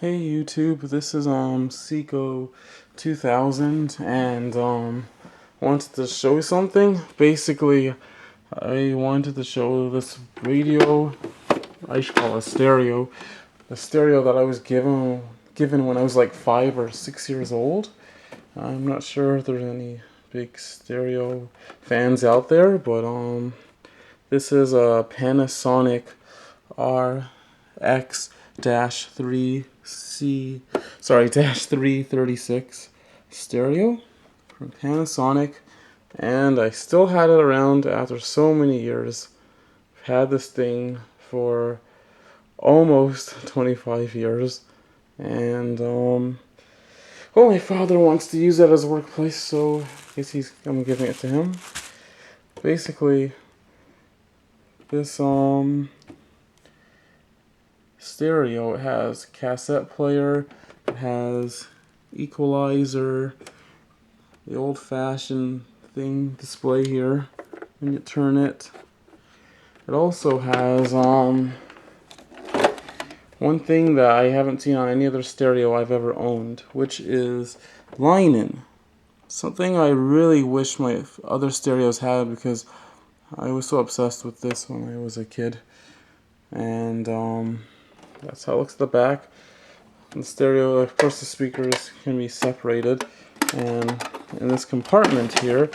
Hey YouTube, this is Seco 2000 and wanted to show you something. Basically, I wanted to show this radio, I should call it a stereo that I was given when I was like 5 or 6 years old. I'm not sure if there's any big stereo fans out there, but this is a Panasonic RX-336 stereo from Panasonic, and I still had it around after so many years. I've had this thing for almost 25 years, and well, my father wants to use it as a workplace, so I guess I'm giving it to him. Basically, this stereo, it has cassette player, it has equalizer, the old-fashioned thing display here when you turn it. It also has one thing that I haven't seen on any other stereo I've ever owned, which is line-in. Something I really wish my other stereos had, because I was so obsessed with this when I was a kid. And that's how it looks at the back. The stereo, of course, the speakers can be separated, and in this compartment here,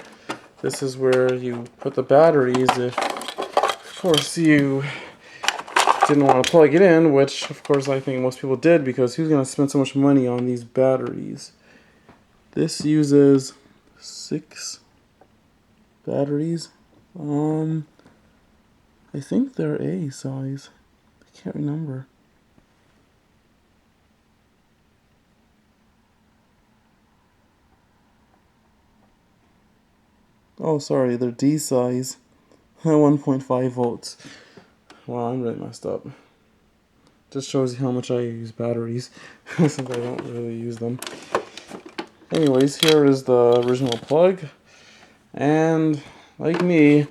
this is where you put the batteries if, of course, you didn't want to plug it in, which, of course, I think most people did, because who's going to spend so much money on these batteries? This uses 6 batteries. I think they're A size. I can't remember. Oh, sorry, they're D size. 1.5 volts. Wow, I'm really messed up. Just shows you how much I use batteries, since I don't really use them. Anyways, here is the original plug. And like me,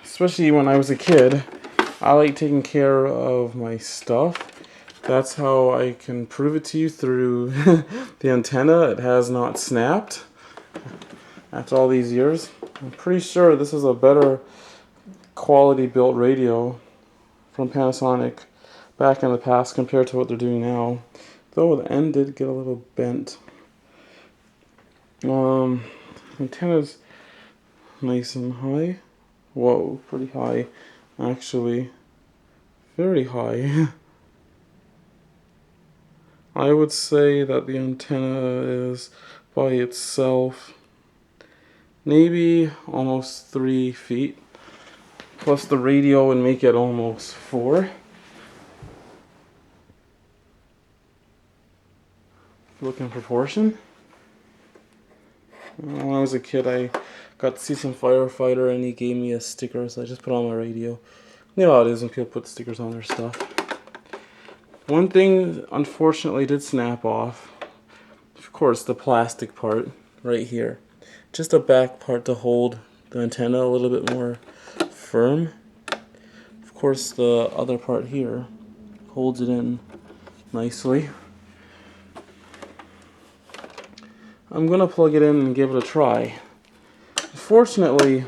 especially when I was a kid, I like taking care of my stuff. That's how I can prove it to you through the antenna. It has not snapped after all these years. I'm pretty sure this is a better quality built radio from Panasonic back in the past compared to what they're doing now. Though the end did get a little bent. Antenna's nice and high. Whoa, pretty high. Actually, very high. I would say that the antenna is by itself maybe almost 3 feet. Plus the radio would make it almost 4. Look in proportion. When I was a kid, I got to see some firefighter and he gave me a sticker, so I just put on my radio. You know how it is when people put stickers on their stuff. One thing, unfortunately, did snap off. Of course, the plastic part right here. Just a back part to hold the antenna a little bit more firm. Of course, the other part here holds it in nicely. I'm going to plug it in and give it a try. Unfortunately,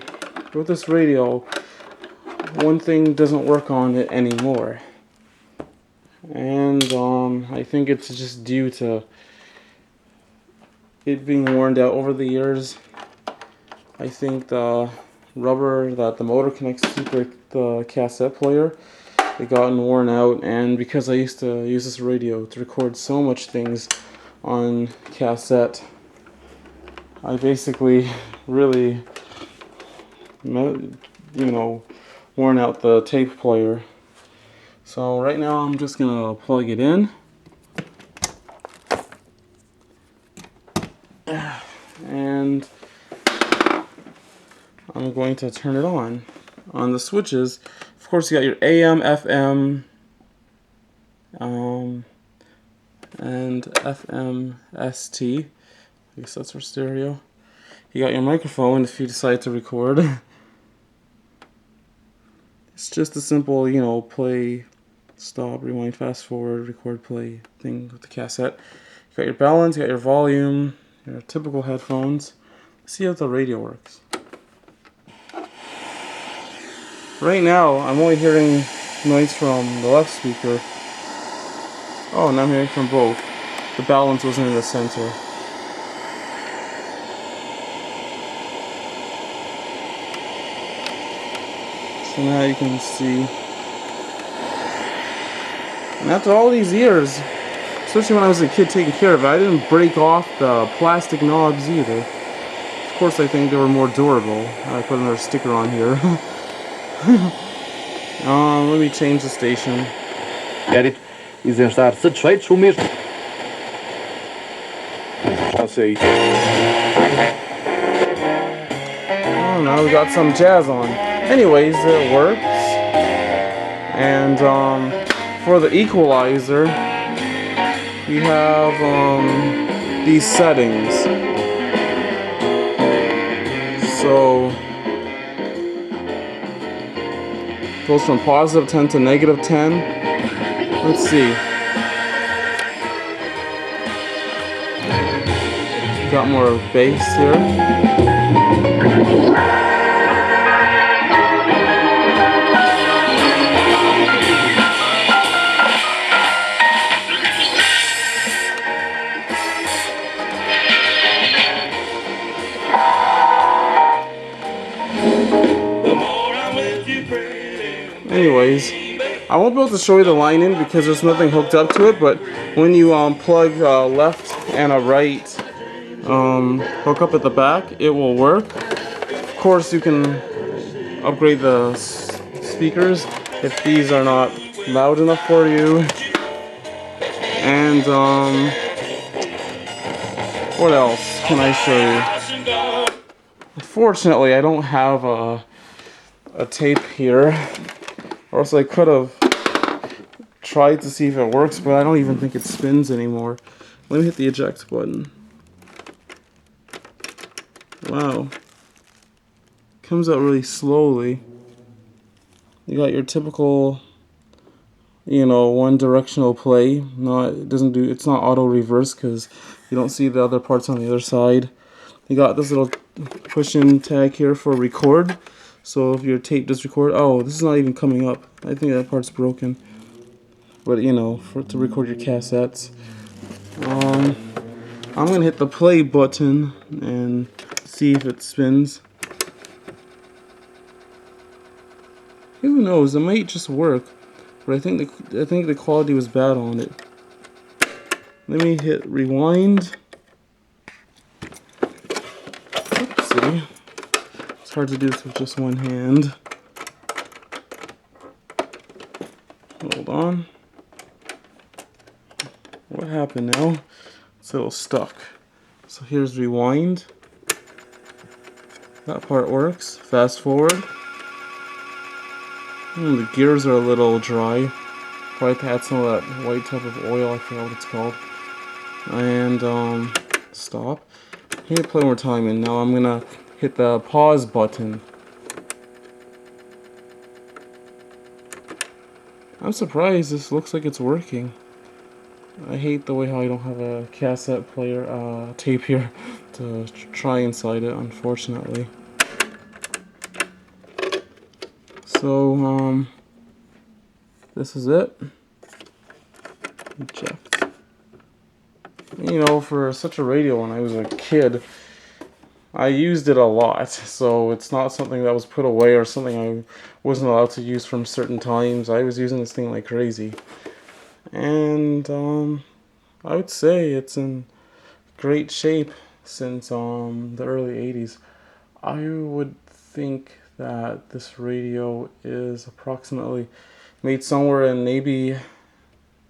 with this radio, one thing doesn't work on it anymore. And I think it's just due to it being worn out over the years. I think the rubber that the motor connects to the cassette player, it gotten worn out, and because I used to use this radio to record so much things on cassette, I basically really, worn out the tape player. So right now I'm just gonna plug it in, and I'm going to turn it on. On the switches, of course, you got your AM, FM, and FM, ST. I guess that's for stereo. You got your microphone if you decide to record. It's just a simple, play stop, rewind, fast forward, record, play thing with the cassette. You got your balance, you got your volume, your typical headphones. Let's see how the radio works. Right now, I'm only hearing noise from the left speaker. Oh, now I'm hearing from both. The balance wasn't in the center. So now you can see. And after all these years, especially when I was a kid taking care of it, I didn't break off the plastic knobs either. Of course, I think they were more durable. I put another sticker on here. Let me change the station. Estar satisfeitos com o mesmo. Já sei. Oh, now we got some jazz on. Anyways, it works. And for the equalizer, we have these settings. So goes from positive 10 to negative 10. Let's see. Got more bass here. Anyways, I won't be able to show you the line in because there's nothing hooked up to it, but when you plug left and a right hook up at the back, it will work. Of course, you can upgrade the speakers if these are not loud enough for you. And what else can I show you? Unfortunately, I don't have a tape here, or else I could have tried to see if it works, but I don't even think it spins anymore. Let me hit the eject button. Wow. Comes out really slowly. You got your typical, you know, one directional play. No, it's not auto reverse because you don't see the other parts on the other side. You got this little push-in tag here for record. So if your tape does record, oh, this is not even coming up. I think that part's broken. But you know, to record your cassettes. I'm gonna hit the play button and see if it spins. Who knows? It might just work, but I think the quality was bad on it. Let me hit rewind. Oopsie. It's hard to do this with just one hand. Hold on. What happened now? It's a little stuck. So here's rewind. That part works. Fast forward. The gears are a little dry. Probably have to add some of that white type of oil. I forgot what it's called. And stop. Hit it play one more time, and now I'm gonna hit the pause button. I'm surprised this looks like it's working. I hate the way how I don't have a cassette player tape here to try inside it, unfortunately. So this is it. Eject. You know, for such a radio when I was a kid, I used it a lot, so it's not something that was put away or something I wasn't allowed to use from certain times. I was using this thing like crazy. And I would say it's in great shape since the early 80s. I would think that this radio is approximately made somewhere in maybe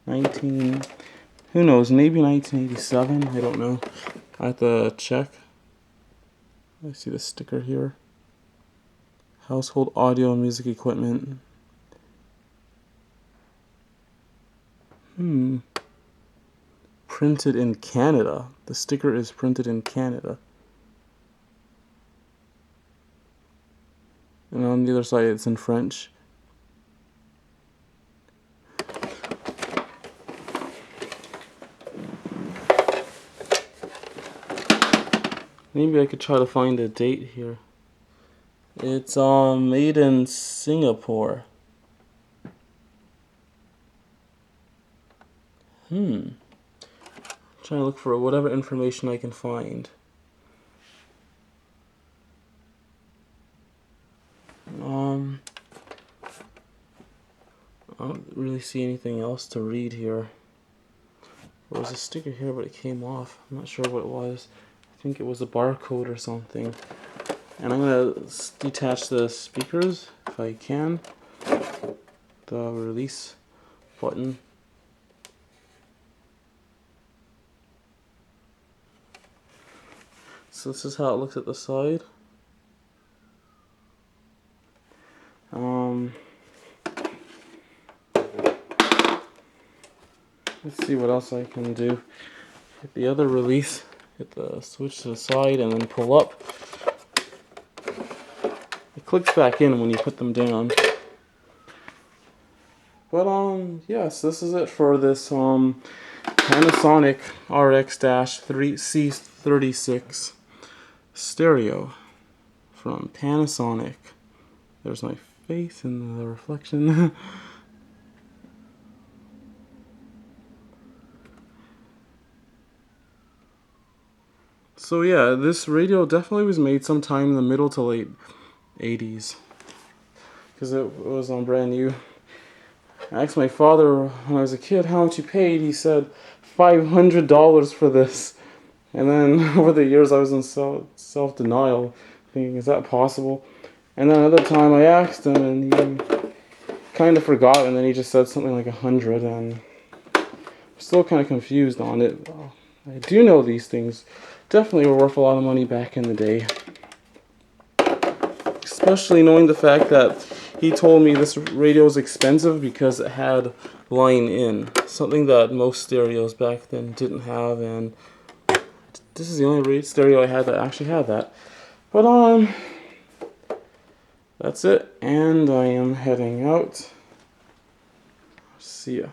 who knows, maybe 1987, I don't know. I have to check. I see the sticker here. Household audio and music equipment. Printed in Canada. The sticker is printed in Canada. And on the other side it's in French. Maybe I could try to find a date here. It's made in Singapore. Trying to look for whatever information I can find. I don't really see anything else to read here. There was a sticker here, but it came off. I'm not sure what it was. I think it was a barcode or something. And I'm gonna detach the speakers if I can. The release button. So this is how it looks at the side. Let's see what else I can do. Hit the other release, hit the switch to the side, and then pull up. It clicks back in when you put them down. But yes, this is it for this Panasonic RX-C36 stereo from Panasonic. There's my face in the reflection. So yeah, this radio definitely was made sometime in the middle to late 80s. Because it was brand new. I asked my father when I was a kid how much he paid. He said $500 for this. And then over the years I was in self-denial, thinking, is that possible? And then another time I asked him and he kind of forgot, and then he just said something like 100, and I'm still kind of confused on it. I do know these things definitely were worth a lot of money back in the day. Especially knowing the fact that he told me this radio was expensive because it had line in. Something that most stereos back then didn't have, and this is the only stereo I had that actually had that. But that's it, and I am heading out. See ya.